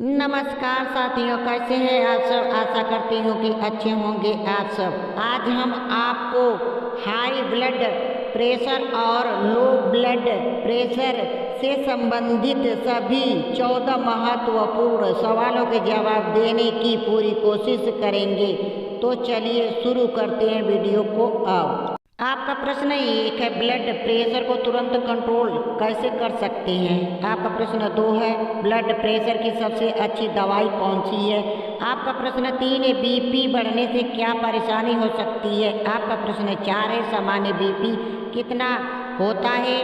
नमस्कार साथियों, कैसे हैं आप सब। आशा करती हूँ कि अच्छे होंगे आप सब। आज हम आपको हाई ब्लड प्रेशर और लो ब्लड प्रेशर से संबंधित सभी 14 महत्वपूर्ण सवालों के जवाब देने की पूरी कोशिश करेंगे। तो चलिए शुरू करते हैं वीडियो को। आओ, आपका प्रश्न 1 है, ब्लड प्रेशर को तुरंत कंट्रोल कैसे कर सकते हैं। आपका प्रश्न 2 है, ब्लड प्रेशर की सबसे अच्छी दवाई कौन सी है। आपका प्रश्न 3 है, बीपी बढ़ने से क्या परेशानी हो सकती है। आपका प्रश्न 4 है, सामान्य बीपी कितना होता है।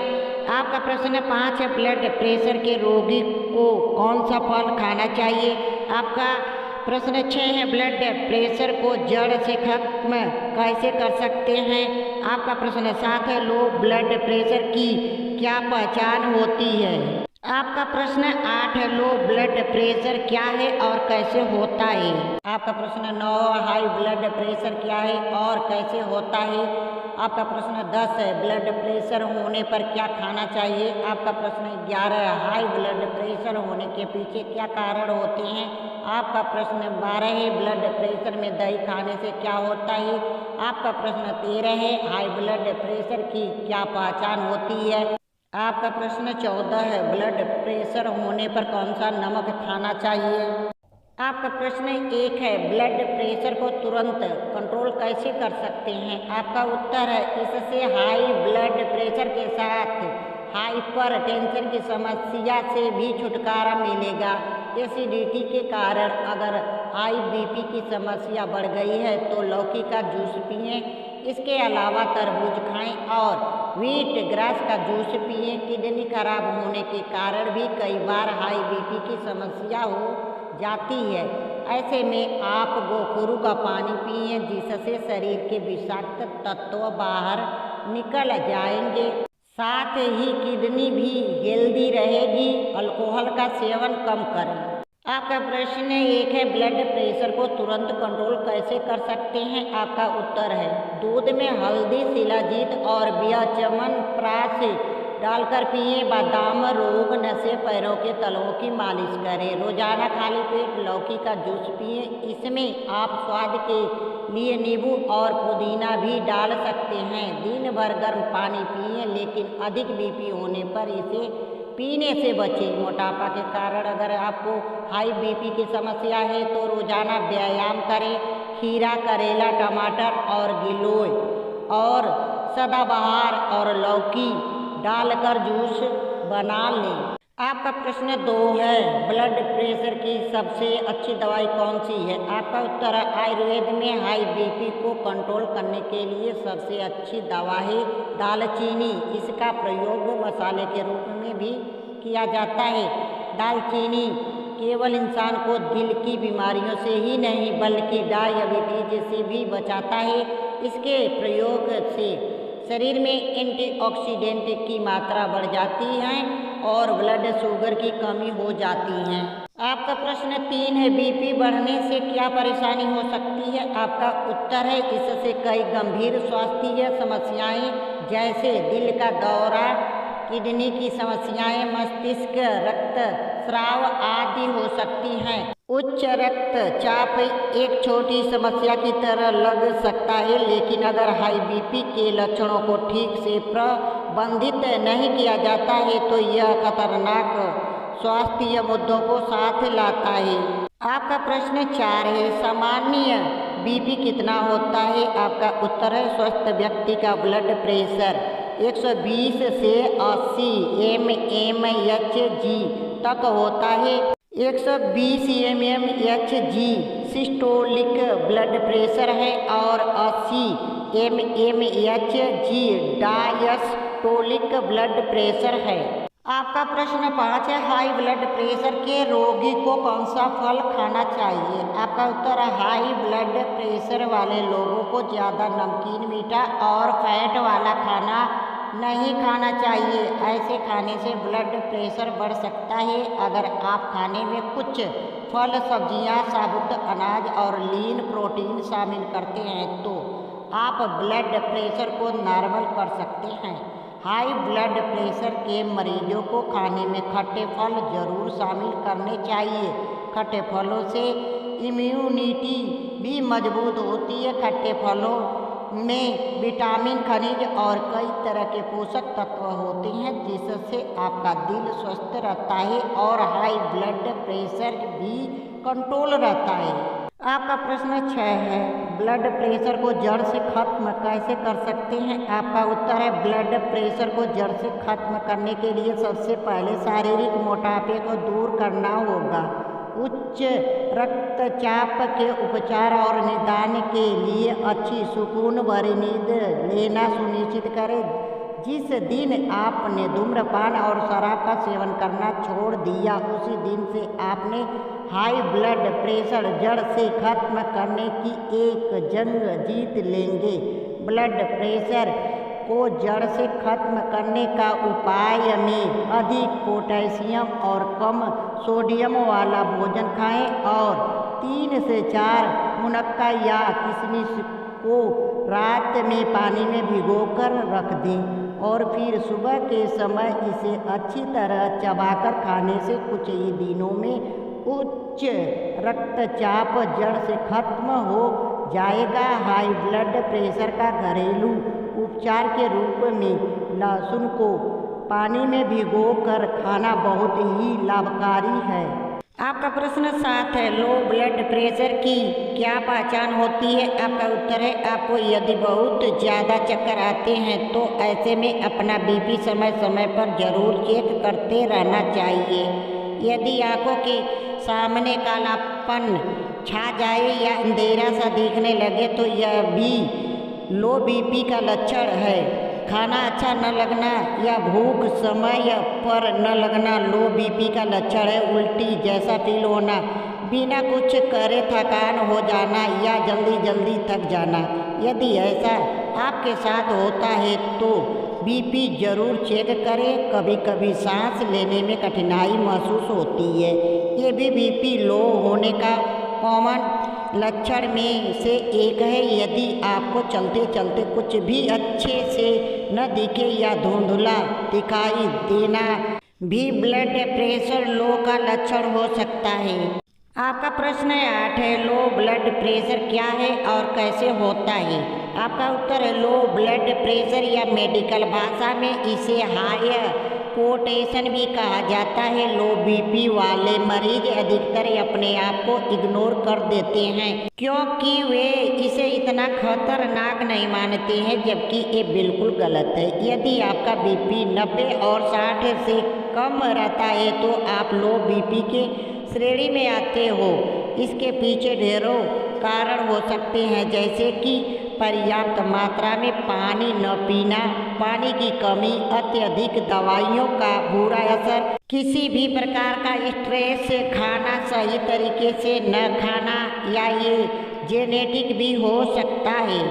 आपका प्रश्न 5 है, ब्लड प्रेशर के रोगी को कौन सा फल खाना चाहिए। आपका प्रश्न 6 है, ब्लड प्रेशर को जड़ से खत्म कैसे कर सकते हैं। आपका प्रश्न 7 है, लो ब्लड प्रेशर की क्या पहचान होती है। आपका प्रश्न 8 है, लो ब्लड प्रेशर क्या है और कैसे होता है। आपका प्रश्न 9 है, हाई ब्लड प्रेशर क्या है और कैसे होता है। आपका प्रश्न 10 है, ब्लड प्रेशर होने पर क्या खाना चाहिए। आपका प्रश्न 11 है, हाई ब्लड प्रेशर होने के पीछे क्या कारण होते हैं। आपका प्रश्न 12 है, ब्लड प्रेशर में दही खाने से क्या होता है। आपका प्रश्न 13 है, हाई ब्लड प्रेशर की क्या पहचान होती है। आपका प्रश्न 14 है, ब्लड प्रेशर होने पर कौन सा नमक खाना चाहिए। आपका प्रश्न 1 है, ब्लड प्रेशर को तुरंत कंट्रोल कैसे कर सकते हैं। आपका उत्तर है, इससे हाई ब्लड प्रेशर के साथ हाइपरटेंशन की समस्या से भी छुटकारा मिलेगा। एसिडिटी के कारण अगर हाई बीपी की समस्या बढ़ गई है तो लौकी का जूस पिएं। इसके अलावा तरबूज खाएं और व्हीट ग्रास का जूस पिएं। किडनी खराब होने के कारण भी कई बार हाई बीपी की समस्या हो जाती है। ऐसे में आप गोखरू का पानी पिए, जिससे शरीर के विषाक्त तत्व बाहर निकल जाएंगे। साथ ही किडनी भी हेल्दी रहेगी। अल्कोहल का सेवन कम करें। आपका प्रश्न 1 है, ब्लड प्रेशर को तुरंत कंट्रोल कैसे कर सकते हैं। आपका उत्तर है, दूध में हल्दी, शिलाजीत और च्यवनप्राश डालकर पिए। बादाम रोग नशे पैरों के तलवों की मालिश करें। रोजाना खाली पेट लौकी का जूस पिए। इसमें आप स्वाद के लिए नींबू और पुदीना भी डाल सकते हैं। दिन भर गर्म पानी पिए, लेकिन अधिक बीपी होने पर इसे पीने से बचें। मोटापा के कारण अगर आपको हाई बीपी की समस्या है तो रोजाना व्यायाम करें। खीरा, करेला, टमाटर और गिलोय और सदाबहार और लौकी डालकर जूस बना लें। आपका प्रश्न 2 है, ब्लड प्रेशर की सबसे अच्छी दवाई कौन सी है। आपका उत्तर है, आयुर्वेद में हाई बीपी को कंट्रोल करने के लिए सबसे अच्छी दवा है दालचीनी। इसका प्रयोग मसाले के रूप में भी किया जाता है। दालचीनी केवल इंसान को दिल की बीमारियों से ही नहीं बल्कि डायबिटीज से भी बचाता है। इसके प्रयोग से शरीर में एंटीऑक्सीडेंट की मात्रा बढ़ जाती है और ब्लड शुगर की कमी हो जाती है। आपका प्रश्न 3 है, बीपी बढ़ने से क्या परेशानी हो सकती है। आपका उत्तर है, इससे कई गंभीर स्वास्थ्य समस्याएं जैसे दिल का दौरा, किडनी की समस्याएं, मस्तिष्क रक्तस्राव आदि हो सकती हैं। उच्च रक्तचाप एक छोटी समस्या की तरह लग सकता है, लेकिन अगर हाई बीपी के लक्षणों को ठीक से प्रबंधित नहीं किया जाता है तो यह खतरनाक स्वास्थ्य मुद्दों को साथ लाता है। आपका प्रश्न 4 है, सामान्य बीपी कितना होता है। आपका उत्तर है, स्वस्थ व्यक्ति का ब्लड प्रेशर 120 से 80 mmHg तक होता है। 120 mmHg सिस्टोलिक ब्लड प्रेशर है और 80 mmHg डायस्टोलिक ब्लड प्रेशर है। आपका प्रश्न 5 है, हाई ब्लड प्रेशर के रोगी को कौन सा फल खाना चाहिए। आपका उत्तर है, हाई ब्लड प्रेशर वाले लोगों को ज़्यादा नमकीन, मीठा और फैट वाला खाना नहीं खाना चाहिए। ऐसे खाने से ब्लड प्रेशर बढ़ सकता है। अगर आप खाने में कुछ फल, सब्जियां, साबुत अनाज और लीन प्रोटीन शामिल करते हैं तो आप ब्लड प्रेशर को नॉर्मल कर सकते हैं। हाई ब्लड प्रेशर के मरीजों को खाने में खट्टे फल जरूर शामिल करने चाहिए। खट्टे फलों से इम्यूनिटी भी मजबूत होती है। खट्टे फलों में विटामिन, खनिज और कई तरह के पोषक तत्व होते हैं जिससे आपका दिल स्वस्थ रहता है और हाई ब्लड प्रेशर भी कंट्रोल रहता है। आपका प्रश्न 6 है, ब्लड प्रेशर को जड़ से खत्म कैसे कर सकते हैं? आपका उत्तर है, ब्लड प्रेशर को जड़ से खत्म करने के लिए सबसे पहले शारीरिक मोटापे को दूर करना होगा। उच्च रक्तचाप के उपचार और निदान के लिए अच्छी सुकून भरी नींद लेना सुनिश्चित करें। जिस दिन आपने धूम्रपान और शराब का सेवन करना छोड़ दिया उसी दिन से आपने हाई ब्लड प्रेशर जड़ से खत्म करने की एक जंग जीत लेंगे। ब्लड प्रेशर को जड़ से खत्म करने का उपाय में अधिक पोटेशियम और कम सोडियम वाला भोजन खाएं और 3 से 4 मुनक्का या किशमिश को रात में पानी में भिगोकर रख दें और फिर सुबह के समय इसे अच्छी तरह चबाकर खाने से कुछ ही दिनों में उच्च रक्तचाप जड़ से खत्म हो जाएगा। हाई ब्लड प्रेशर का घरेलू उपचार के रूप में लहसुन को पानी में भिगोकर खाना बहुत ही लाभकारी है। आपका प्रश्न 7 है, लो ब्लड प्रेशर की क्या पहचान होती है? आपका उत्तर है, आपको यदि बहुत ज़्यादा चक्कर आते हैं तो ऐसे में अपना बीपी समय समय पर जरूर चेक करते रहना चाहिए। यदि आंखों के सामने कालापन छा जाए या अंधेरा सा दिखने लगे तो यह भी लो बीपी का लक्षण है। खाना अच्छा न लगना या भूख समय पर न लगना लो बीपी का लक्षण है। उल्टी जैसा फील होना, बिना कुछ करे थकान हो जाना या जल्दी जल्दी थक जाना, यदि ऐसा आपके साथ होता है तो बीपी जरूर चेक करें। कभी कभी सांस लेने में कठिनाई महसूस होती है, ये भी बीपी लो होने का कॉमन लक्षण में से एक है। यदि आपको चलते चलते कुछ भी अच्छे से न दिखे या धुंधला दिखाई देना भी ब्लड प्रेशर लो का लक्षण हो सकता है। आपका प्रश्न 8 है, लो ब्लड प्रेशर क्या है और कैसे होता है? आपका उत्तर है, लो ब्लड प्रेशर या मेडिकल भाषा में इसे हाई पोटेंशन भी कहा जाता है। लो बीपी वाले मरीज अधिकतर अपने आप को इग्नोर कर देते हैं क्योंकि वे इसे इतना खतरनाक नहीं मानते हैं, जबकि ये बिल्कुल गलत है। यदि आपका बीपी 90 और 60 से कम रहता है तो आप लो बीपी के श्रेणी में आते हो। इसके पीछे ढेरों कारण हो सकते हैं, जैसे कि पर्याप्त मात्रा में पानी न पीना, पानी की कमी, अत्यधिक दवाइयों का बुरा असर, किसी भी प्रकार का स्ट्रेस, खाना सही तरीके से न खाना या ये जेनेटिक भी हो सकता है।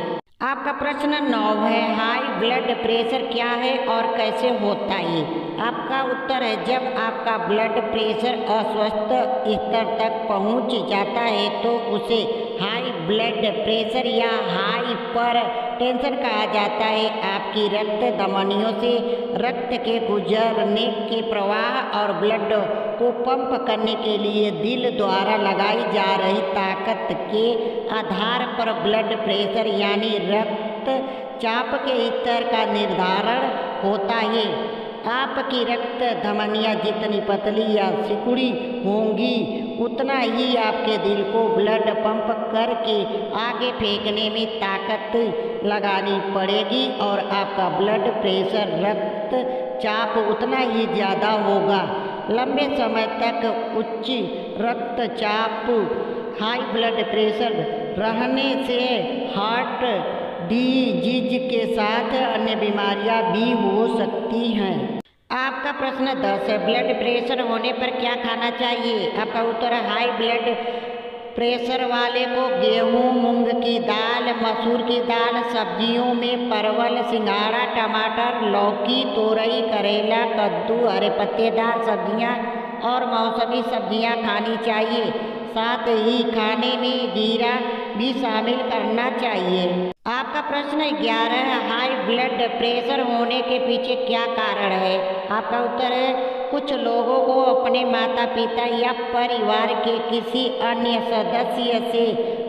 आपका प्रश्न 9 है, हाई ब्लड प्रेशर क्या है और कैसे होता है? आपका उत्तर है, जब आपका ब्लड प्रेशर अस्वस्थ स्तर तक पहुंच जाता है तो उसे हाई ब्लड प्रेशर या हाइपर टेंशन कहा जाता है। आपकी रक्त धमनियों से रक्त के गुजरने के प्रवाह और ब्लड को पंप करने के लिए दिल द्वारा लगाई जा रही ताकत के आधार पर ब्लड प्रेशर यानी रक्तचाप के स्तर का निर्धारण होता है। आपकी रक्त धमनियाँ जितनी पतली या सिकुड़ी होंगी उतना ही आपके दिल को ब्लड पंप करके आगे फेंकने में ताकत लगानी पड़ेगी और आपका ब्लड प्रेशर रक्तचाप उतना ही ज़्यादा होगा। लंबे समय तक उच्च रक्तचाप हाई ब्लड प्रेशर रहने से हार्ट डिजीज के साथ अन्य बीमारियां भी हो सकती हैं। आपका प्रश्न 10 है, ब्लड प्रेशर होने पर क्या खाना चाहिए? आपका उत्तर है, हाई ब्लड प्रेशर वाले को गेहूं, मूंग की दाल, मसूर की दाल, सब्जियों में परवल, सिंघाड़ा, टमाटर, लौकी, तोरई, करेला, कद्दू, हरे पत्तेदार सब्जियां और मौसमी सब्जियां खानी चाहिए। साथ ही खाने में जीरा, भी शामिल करना चाहिए। आपका प्रश्न 11 है, हाई ब्लड प्रेशर होने के पीछे क्या कारण है? आपका उत्तर है, कुछ लोगों को अपने माता पिता या परिवार के किसी अन्य सदस्य से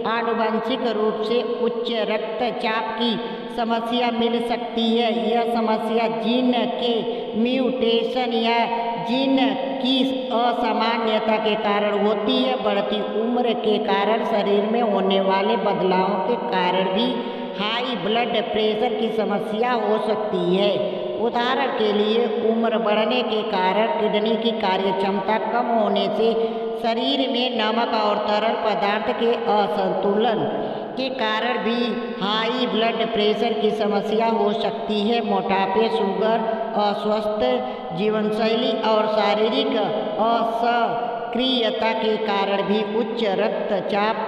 आनुवंशिक रूप से उच्च रक्तचाप की समस्या मिल सकती है। यह समस्या जीन के म्यूटेशन या जीन की असामान्यता के कारण होती है। बढ़ती उम्र के कारण शरीर में होने वाले बदलावों के कारण भी हाई ब्लड प्रेशर की समस्या हो सकती है। उदाहरण के लिए उम्र बढ़ने के कारण किडनी की कार्यक्षमता कम होने से शरीर में नमक और तरल पदार्थ के असंतुलन के कारण भी हाई ब्लड प्रेशर की समस्या हो सकती है। मोटापे, शुगर, अस्वस्थ जीवनशैली और शारीरिक असक्रियता के कारण भी उच्च रक्तचाप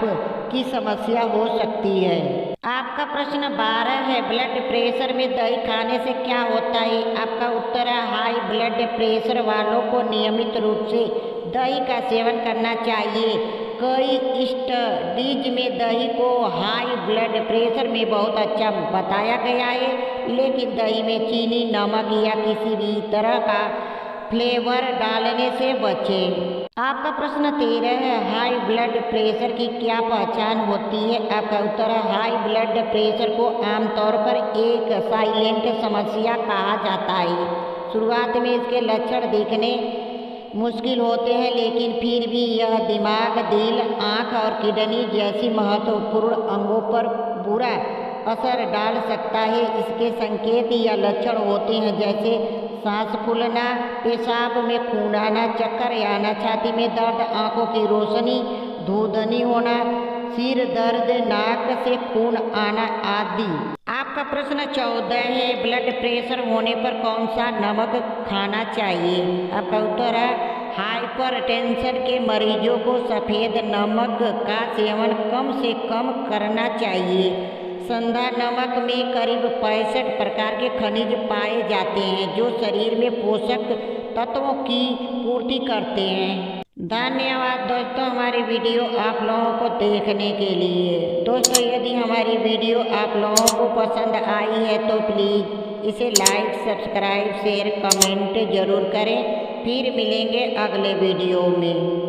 की समस्या हो सकती है। आपका प्रश्न 12 है, ब्लड प्रेशर में दही खाने से क्या होता है? आपका उत्तर है, हाई ब्लड प्रेशर वालों को नियमित रूप से दही का सेवन करना चाहिए। कई स्टडीज में दही को हाई ब्लड प्रेशर में बहुत अच्छा बताया गया है, लेकिन दही में चीनी, नमक या किसी भी तरह का फ्लेवर डालने से बचें। आपका प्रश्न 13 है, हाई ब्लड प्रेशर की क्या पहचान होती है? आपका उत्तर है, हाई ब्लड प्रेशर को आमतौर पर एक साइलेंट समस्या कहा जाता है। शुरुआत में इसके लक्षण दिखने मुश्किल होते हैं, लेकिन फिर भी यह दिमाग, दिल, आँख और किडनी जैसी महत्वपूर्ण अंगों पर बुरा असर डाल सकता है। इसके संकेत या लक्षण होते हैं जैसे सांस फूलना, पेशाब में खून आना, चक्कर आना, छाती में दर्द, आंखों की रोशनी धुंधली होना, सिर दर्द, नाक से खून आना आदि। आपका प्रश्न 14 है, ब्लड प्रेशर होने पर कौन सा नमक खाना चाहिए? आपका उत्तर है, हाइपरटेंशन के मरीजों को सफ़ेद नमक का सेवन कम से कम करना चाहिए। संधा नमक में करीब 65 प्रकार के खनिज पाए जाते हैं जो शरीर में पोषक तत्वों की पूर्ति करते हैं। धन्यवाद दोस्तों, हमारी वीडियो आप लोगों को देखने के लिए। दोस्तों, यदि हमारी वीडियो आप लोगों को पसंद आई है तो प्लीज़ इसे लाइक, सब्सक्राइब, शेयर, कमेंट ज़रूर करें। फिर मिलेंगे अगले वीडियो में।